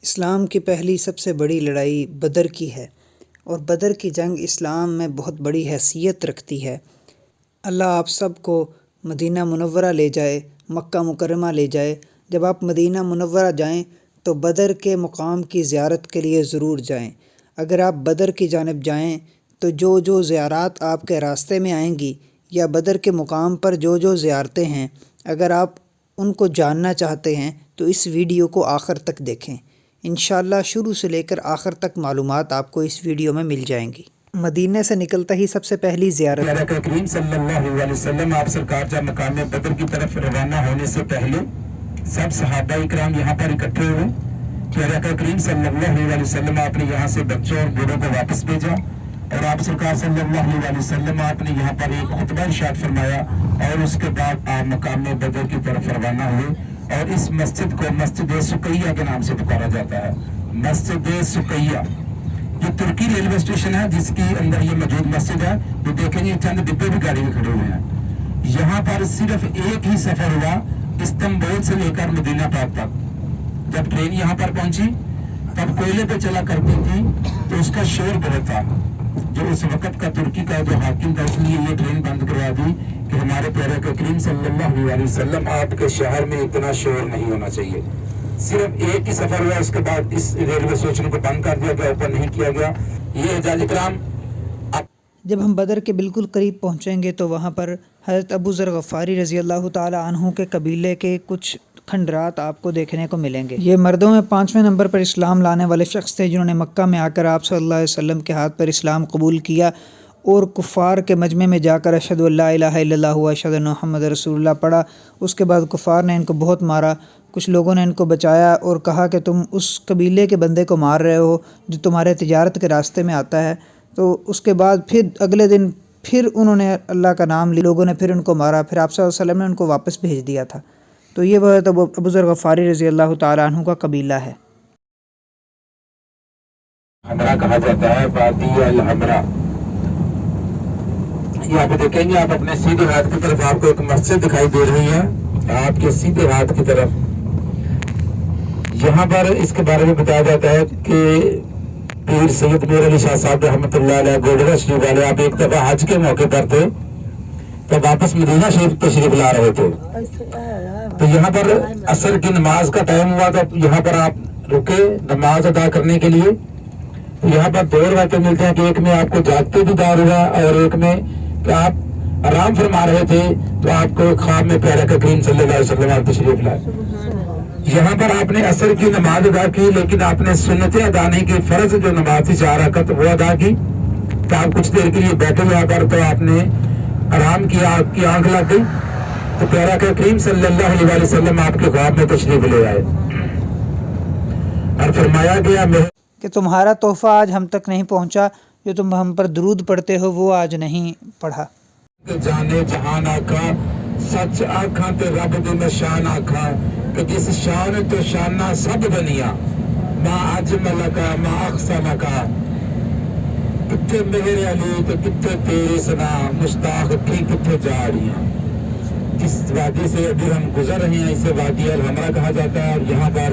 اسلام کی پہلی سب سے بڑی لڑائی بدر کی ہے اور بدر کی جنگ اسلام میں بہت بڑی حیثیت رکھتی ہے۔ اللہ آپ سب کو مدینہ منورہ لے جائے، مکہ مکرمہ لے جائے۔ جب آپ مدینہ منورہ جائیں تو بدر کے مقام کی زیارت کے لیے ضرور جائیں۔ اگر آپ بدر کی جانب جائیں تو جو زیارات آپ کے راستے میں آئیں گی یا بدر کے مقام پر جو زیارتیں ہیں، اگر آپ ان کو جاننا چاہتے ہیں تو اس ویڈیو کو آخر تک دیکھیں۔ انشاءاللہ شروع سے لے کر آخر تک معلومات آپ کو اس ویڈیو میں مل جائیں گی۔ مدینہ سے نکلتا ہی سب سے پہلی زیارت پیارا کریم صلی اللہ علیہ وسلم آپ سرکار جب مقام بدر کی طرف روانہ ہونے سے پہلے سب صحابہ اکرام یہاں پر اکٹھے ہوئے۔ پیارا کریم صلی اللہ علیہ وسلم آپ نے یہاں سے بچوں اور بوڑھوں کو واپس بھیجا اور آپ سرکار صلی اللہ علیہ وسلم آپ نے یہاں پر ایک خطبہ ارشاد فرمایا اور اس کے بعد آپ مقام بدر کی طرف روانہ ہوئے اور اس مسجد کو مسجد سقیہ کے نام سے پکارا جاتا ہے۔ مسجد سقیہ یہ ترکی ریلوے اسٹیشن ہے جس کے اندر یہ موجود مسجد ہے۔ جو دیکھیں گے چند ڈبے بھی گاڑی میں کھڑے ہوئے ہیں۔ یہاں پر صرف ایک ہی سفر ہوا استنبول سے لے کر مدینہ پاک تک۔ جب ٹرین یہاں پر پہنچی تب کوئلے پہ چلا کرتی تھی تو اس کا شور بہت تھا۔ جو اس وقت کا ترکی کا جو حاکم تھا اس لیے یہ ٹرین بند کروا دی کہ ہمارے پیارے کریم صلی اللہ علیہ وسلم آپ کے شہر میں اتنا شور نہیں ہونا چاہیے۔ صرف ایک ہی سفر ہوا، اس کے بعد اس ریلوے اسٹیشن کو بند کر دیا گیا، اوپن نہیں کیا گیا۔ یہ حجاج کرام جب ہم بدر کے بالکل قریب پہنچیں گے تو وہاں پر حضرت ابو ذر غفاری رضی اللہ تعالی عنہ کے قبیلے کے کچھ کھنڈرات آپ کو دیکھنے کو ملیں گے۔ یہ مردوں میں 5ویں نمبر پر اسلام لانے والے شخص تھے جنہوں نے مکہ میں آ کر آپ صلی اللہ علیہ وسلم کے ہاتھ پر اسلام قبول کیا اور کفار کے مجمع میں جا کر اشہد ان لا الہ الا اللہ و اشہد ان محمد رسول اللہ پڑھا۔ اس کے بعد کفار نے ان کو بہت مارا۔ کچھ لوگوں نے ان کو بچایا اور کہا کہ تم اس قبیلے کے بندے کو مار رہے ہو جو تمہارے تجارت کے راستے میں آتا ہے۔ تو اس کے بعد پھر اگلے دن پھر انہوں نے اللہ کا نام لیا، لوگوں نے پھر ان کو مارا، پھر آپ صلی اللہ علیہ وسلم نے ان کو واپس بھیج دیا تھا۔ تو یہ وہ ابو ذر غفاری رضی اللہ تعالیٰ عنہ کا قبیلہ ہے۔ حمرہ کہا جاتا ہے، وادی الحمرہ۔ یہ آپ دیکھیں گے، آپ اپنے سیدھے ہاتھ کی طرف آپ کو ایک مسجد دکھائی دے رہی ہے، آپ کے سیدھے ہاتھ کی طرف۔ یہاں پر اس کے بارے میں بتایا جاتا ہے کہ پیر سید میر علی شاہ صاحب رحمۃ اللہ علیہ گولڈن شریف والے آپ ایک دفعہ حج کے موقع پر تھے تو واپس مدینہ شریف تشریف لا رہے تھے، تو یہاں پر عصر کی نماز کا ٹائم ہوا تو یہاں پر آپ رکے نماز ادا کرنے کے لیے۔ یہاں پر دو روایتیں ملتے ہیں کہ ایک میں آپ کو جاگتے بھی دار ہوا اور ایک میں کہ آپ آرام فرما رہے تھے تو آپ کو خواب میں پیارا کریم صلی اللہ علیہ وسلم آپ تشریف لائے۔ یہاں پر آپ نے عصر کی نماز ادا کی لیکن آپ نے سنتیں ادا نہیں کی، فرض جو نماز تھی 4 رکعت وہ ادا کی۔ تو آپ کچھ دیر کے لیے بیٹھے یہاں پر تو آپ نے آرام کیا، آپ کی آنکھ لگ گئی تو پیارا کریم صلی اللہ علیہ وسلم آپ کے خواب میں تشریف لے آئے اور فرمایا گیا کہ تمہارا تحفہ آج ہم تک نہیں پہنچا، جو تم ہم پر درود پڑھتے ہو وہ آج نہیں پڑھا۔ جانے جہان آکھا سچ آکھاں تے رب دی میں شان آکھاں کہ جس شان تو شانہ سب بنیا ما اجمل کا ما احسن کا۔ کتھے میرے علی تے کتھے تیرے سنا مشتاق کی کتھے جا رہی ہیں۔ جس وادی سے ابھی ہم گزر رہے ہیں اسے وادی الحمرہ کہا جاتا ہے اور یہاں پر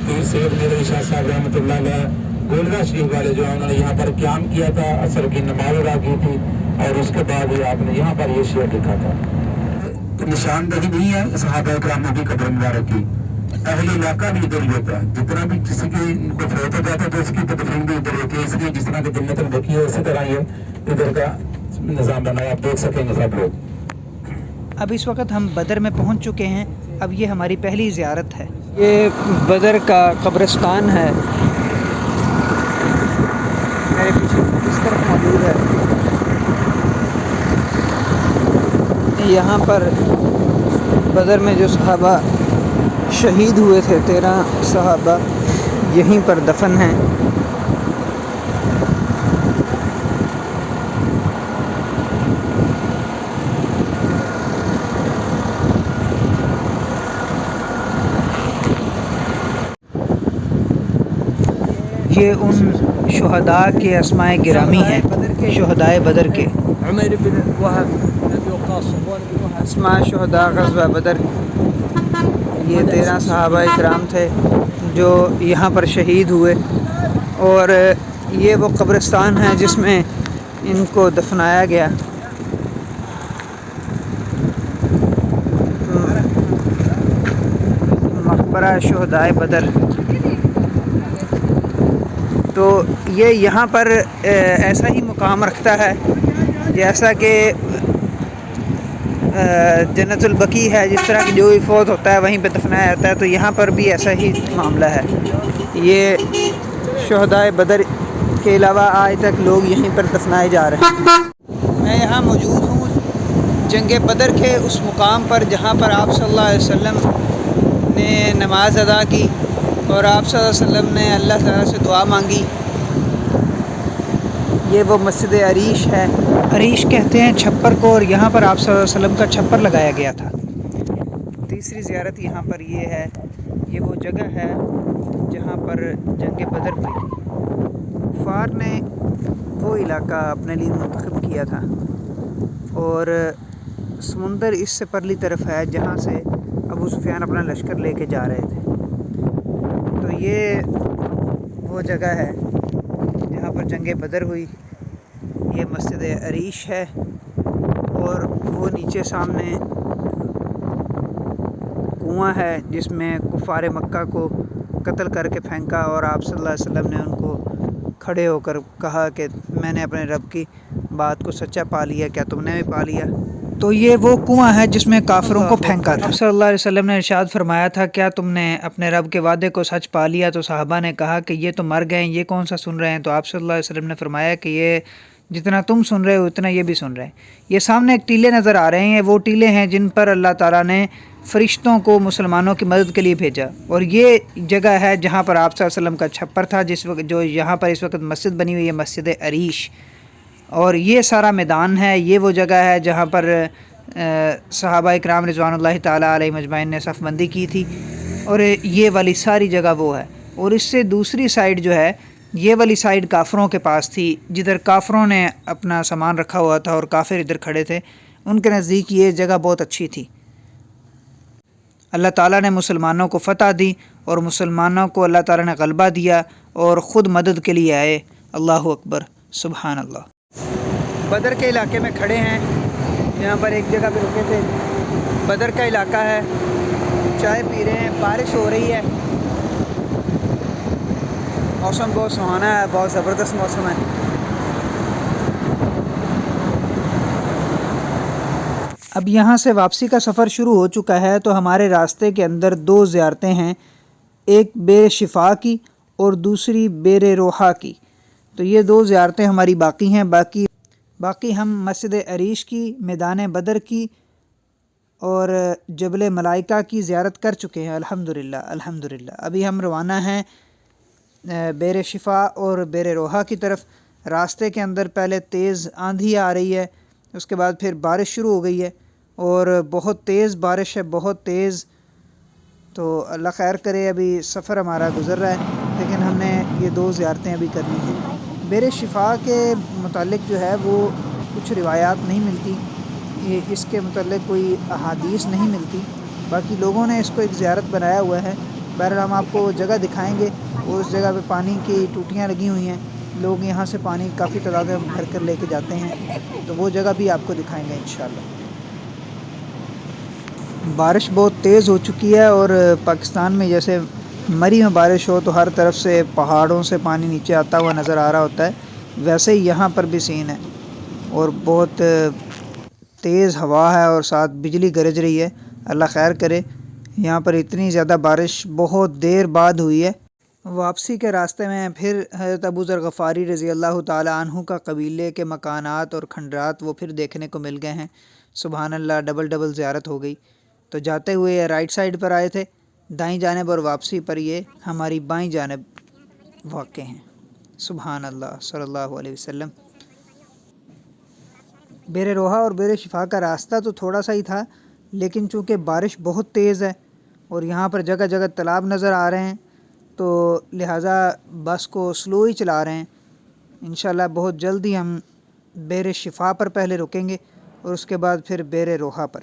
پیر سید میر علی شاہ صاحب رحمۃ اللہ علیہ گولڈن شریف والے جو انہوں نے یہاں پر قیام کیا تھا، عصر کی نماز ادا کی تھی اور اس کے بعد ہی آپ نے یہاں پر یہ شعر لکھا تھا۔ نشاندہی نہیں ہے صحابہ کرام کی قبر مبارک کی، اہل علاقہ بھی ادھر ہی ہوتا ہے، جتنا بھی کسی کی کو فوت ہو جاتا ہے تو اس کی تدفین بھی ادھر ہوتی ہے، اس لیے جس طرح کی جنت البقیع ہے اسی طرح یہ ادھر کا نظام بنا ہے، آپ دیکھ سکیں گے سب لوگ۔ اب اس وقت ہم بدر میں پہنچ چکے ہیں، اب یہ ہماری پہلی زیارت ہے۔ یہ بدر کا قبرستان ہے، میرے پیچھے اس طرف موجود ہے۔ یہاں پر بدر میں جو صحابہ شہید ہوئے تھے 13 صحابہ یہیں پر دفن ہیں۔ یہ ان شہداء کے اسماء گرامی ہیں، شہداء بدر کے۔ عمیر بن وهب، ابی وقاص، صفوان بن وهب، اسماء شہداء غزوہ بدر۔ یہ 13 صحابہ اکرام تھے جو یہاں پر شہید ہوئے، اور یہ وہ قبرستان ہے جس میں ان کو دفنایا گیا۔ مقبرہ شہدائے بدر۔ تو یہ یہاں پر ایسا ہی مقام رکھتا ہے جیسا کہ جنت البقیع ہے، جس طرح کہ جو بھی فوت ہوتا ہے وہیں پہ دفنایا جاتا ہے، تو یہاں پر بھی ایسا ہی معاملہ ہے۔ یہ شہدائے بدر کے علاوہ آج تک لوگ یہیں پر دفنائے جا رہے ہیں۔ میں یہاں موجود ہوں جنگ بدر کے اس مقام پر جہاں پر آپ صلی اللہ علیہ وسلم نے نماز ادا کی اور آپ صلی اللہ علیہ وسلم نے اللہ تعالیٰ سے دعا مانگی۔ یہ وہ مسجد عریش ہے، عریش کہتے ہیں چھپر کو، اور یہاں پر آپ صلی اللہ علیہ وسلم کا چھپر لگایا گیا تھا۔ تیسری زیارت یہاں پر یہ ہے، یہ وہ جگہ ہے جہاں پر جنگ بدر ہوئی تھی۔ کفار نے وہ علاقہ اپنے لیے منتخب کیا تھا، اور سمندر اس سے پرلی طرف ہے جہاں سے ابو سفیان اپنا لشکر لے کے جا رہے تھے۔ تو یہ وہ جگہ ہے جہاں پر جنگ بدر ہوئی۔ یہ مسجد عریش ہے، اور وہ نیچے سامنے کنواں ہے جس میں کفار مکہ کو قتل کر کے پھینکا، اور آپ صلی اللہ علیہ وسلم نے ان کو کھڑے ہو کر کہا کہ میں نے اپنے رب کی بات کو سچا پا لیا، کیا تم نے بھی پا لیا؟ تو یہ وہ کنواں ہے جس میں کافروں کو پھینکا تھا۔ صلی اللہ علیہ وسلم نے ارشاد فرمایا تھا، کیا تم نے اپنے رب کے وعدے کو سچ پا لیا؟ تو صحابہ نے کہا کہ یہ تو مر گئے ہیں، یہ کون سا سن رہے ہیں؟ تو آپ صلی اللہ علیہ وسلم نے فرمایا کہ یہ جتنا تم سن رہے ہو اتنا یہ بھی سن رہے ہیں۔ یہ سامنے ایک ٹیلے نظر آ رہے ہیں، وہ ٹیلے ہیں جن پر اللہ تعالیٰ نے فرشتوں کو مسلمانوں کی مدد کے لیے بھیجا، اور یہ جگہ ہے جہاں پر آپ صلی اللہ علیہ وسلم کا چھپر تھا، جس وقت جو یہاں پر اس وقت مسجد بنی ہوئی ہے، مسجد عریش۔ اور یہ سارا میدان ہے، یہ وہ جگہ ہے جہاں پر صحابہ اکرام رضوان اللہ تعالیٰ علیہ مجمعین نے صف بندی کی تھی، اور یہ والی ساری جگہ وہ ہے۔ اور اس سے دوسری سائیڈ جو ہے، یہ والی سائیڈ کافروں کے پاس تھی، جدھر کافروں نے اپنا سامان رکھا ہوا تھا اور کافر ادھر کھڑے تھے۔ ان کے نزدیک یہ جگہ بہت اچھی تھی۔ اللہ تعالیٰ نے مسلمانوں کو فتح دی، اور مسلمانوں کو اللہ تعالیٰ نے غلبہ دیا، اور خود مدد کے لیے آئے۔ اللہ اکبر، سبحان اللہ۔ بدر کے علاقے میں کھڑے ہیں، یہاں پر ایک جگہ پہ رکے تھے۔ بدر کا علاقہ ہے، چائے پی رہے ہیں، بارش ہو رہی ہے، موسم بہت سہانا ہے، بہت زبردست موسم ہے۔ اب یہاں سے واپسی کا سفر شروع ہو چکا ہے، تو ہمارے راستے کے اندر دو زیارتیں ہیں، ایک بیر شفا کی اور دوسری بیر روحا کی۔ تو یہ دو زیارتیں ہماری باقی ہیں۔ باقی ہم مسجد عریش کی، میدان بدر کی اور جبل ملائکہ کی زیارت کر چکے ہیں، الحمدللہ الحمدللہ۔ ابھی ہم روانہ ہیں بیر شفا اور بیر روحا کی طرف۔ راستے کے اندر پہلے تیز آندھی آ رہی ہے، اس کے بعد پھر بارش شروع ہو گئی ہے، اور بہت تیز بارش ہے، بہت تیز۔ تو اللہ خیر کرے، ابھی سفر ہمارا گزر رہا ہے، لیکن ہم نے یہ دو زیارتیں ابھی کرنی ہیں۔ بیر شفا کے متعلق جو ہے وہ کچھ روایات نہیں ملتی، اس کے متعلق کوئی احادیث نہیں ملتی، باقی لوگوں نے اس کو ایک زیارت بنایا ہوا ہے۔ بہرحال ہم آپ کو جگہ دکھائیں گے، اور اس جگہ پہ پانی کی ٹوٹیاں لگی ہوئی ہیں، لوگ یہاں سے پانی کافی تعداد میں بھر کر لے کے جاتے ہیں، تو وہ جگہ بھی آپ کو دکھائیں گے انشاءاللہ۔ بارش بہت تیز ہو چکی ہے، اور پاکستان میں جیسے مری میں بارش ہو تو ہر طرف سے پہاڑوں سے پانی نیچے آتا ہوا نظر آ رہا ہوتا ہے، ویسے ہی یہاں پر بھی سین ہے، اور بہت تیز ہوا ہے، اور ساتھ بجلی گرج رہی ہے۔ اللہ خیر کرے، یہاں پر اتنی زیادہ بارش بہت دیر بعد ہوئی ہے۔ واپسی کے راستے میں پھر حضرت ابو ذر غفاری رضی اللہ تعالی عنہ کا قبیلے کے مکانات اور کھنڈرات وہ پھر دیکھنے کو مل گئے ہیں۔ سبحان اللہ، ڈبل زیارت ہو گئی۔ تو جاتے ہوئے رائٹ سائڈ پر آئے تھے، دائیں جانب، اور واپسی پر یہ ہماری بائیں جانب واقع ہیں۔ سبحان اللہ، صلی اللہ علیہ وسلم۔ بیر روحا اور بیر شفا کا راستہ تو تھوڑا سا ہی تھا، لیکن چونکہ بارش بہت تیز ہے اور یہاں پر جگہ جگہ تالاب نظر آ رہے ہیں، تو لہٰذا بس کو سلو ہی چلا رہے ہیں۔ انشاءاللہ بہت جلدی ہم بیر شفا پر پہلے رکیں گے، اور اس کے بعد پھر بیر روحا پر۔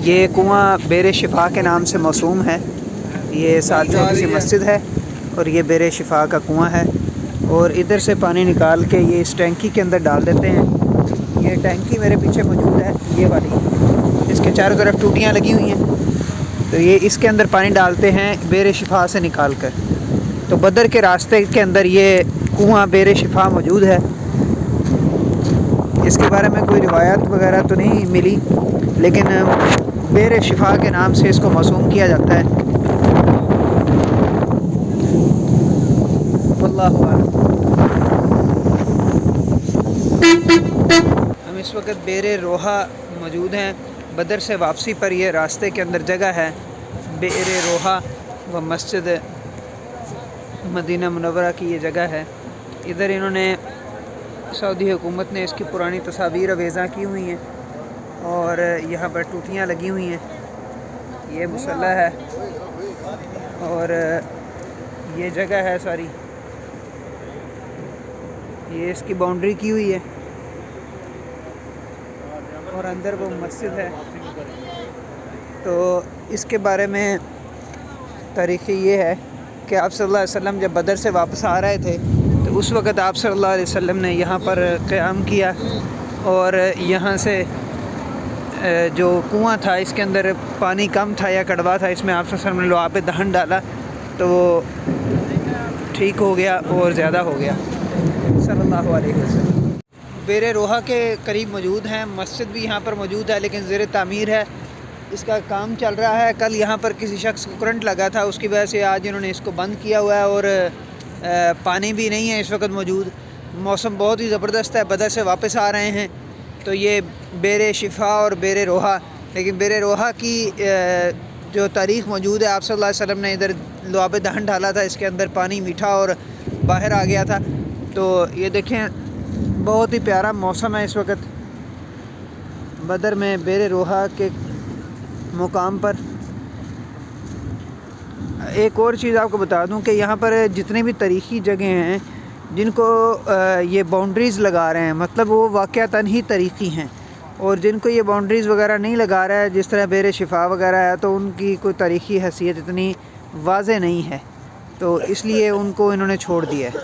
یہ کنواں بیر شفا کے نام سے موسوم ہے، یہ ساتھ چھوٹی سی مسجد ہے اور یہ بیر شفا کا کنواں ہے، اور ادھر سے پانی نکال کے یہ اس ٹینکی کے اندر ڈال دیتے ہیں۔ یہ ٹینکی میرے پیچھے موجود ہے، یہ والی، اس کے چاروں طرف ٹوٹیاں لگی ہوئی ہیں، تو یہ اس کے اندر پانی ڈالتے ہیں بیر شفا سے نکال کر۔ تو بدر کے راستے کے اندر یہ کنواں بیر شفا موجود ہے۔ اس کے بارے میں کوئی روایت وغیرہ تو نہیں ملی، لیکن بیر شفا کے نام سے اس کو موسوم کیا جاتا ہے۔ واللہ اعلم۔ ہم اس وقت بیر روحا موجود ہیں، بدر سے واپسی پر یہ راستے کے اندر جگہ ہے بیر روحا و مسجد مدینہ منورہ کی یہ جگہ ہے۔ ادھر انہوں نے سعودی حکومت نے اس کی پرانی تصاویر اویزاں کی ہوئی ہیں، اور یہاں پر ٹوٹیاں لگی ہوئی ہیں۔ یہ مصلی ہے اور یہ جگہ ہے ساری، یہ اس کی باؤنڈری کی ہوئی ہے، اور اندر وہ مسجد ہے۔ تو اس کے بارے میں تاریخی یہ ہے کہ آپ صلی اللہ علیہ وسلم جب بدر سے واپس آ رہے تھے تو اس وقت آپ صلی اللہ علیہ وسلم نے یہاں پر قیام کیا، اور یہاں سے جو کنواں تھا اس کے اندر پانی کم تھا یا کڑوا تھا، اس میں آپ صلی اللہ علیہ وسلم نے لعاب دہن ڈالا تو وہ ٹھیک ہو گیا اور زیادہ ہو گیا صلی اللہ علیہ وسلم۔ بیر روحا کے قریب موجود ہیں، مسجد بھی یہاں پر موجود ہے لیکن زیر تعمیر ہے، اس کا کام چل رہا ہے۔ کل یہاں پر کسی شخص کو کرنٹ لگا تھا، اس کی وجہ سے آج انہوں نے اس کو بند کیا ہوا ہے، اور پانی بھی نہیں ہے اس وقت موجود۔ موسم بہت ہی زبردست ہے، بدر سے واپس آ رہے ہیں۔ تو یہ بیر شفا اور بیر روحا، لیکن بیر روحا کی جو تاریخ موجود ہے، آپ صلی اللہ علیہ وسلم نے ادھر لعاب دہن ڈالا تھا، اس کے اندر پانی میٹھا اور باہر آ گیا تھا۔ تو یہ دیکھیں بہت ہی پیارا موسم ہے اس وقت بدر میں بیر روحا کے مقام پر۔ ایک اور چیز آپ کو بتا دوں کہ یہاں پر جتنے بھی تاریخی جگہیں ہیں جن کو یہ باؤنڈریز لگا رہے ہیں، مطلب وہ واقعتاً ہی تاریخی ہیں، اور جن کو یہ باؤنڈریز وغیرہ نہیں لگا رہا ہے جس طرح بیر شفا وغیرہ ہے تو ان کی کوئی تاریخی حیثیت اتنی واضح نہیں ہے، تو اس لیے ان کو انہوں نے چھوڑ دیا ہے۔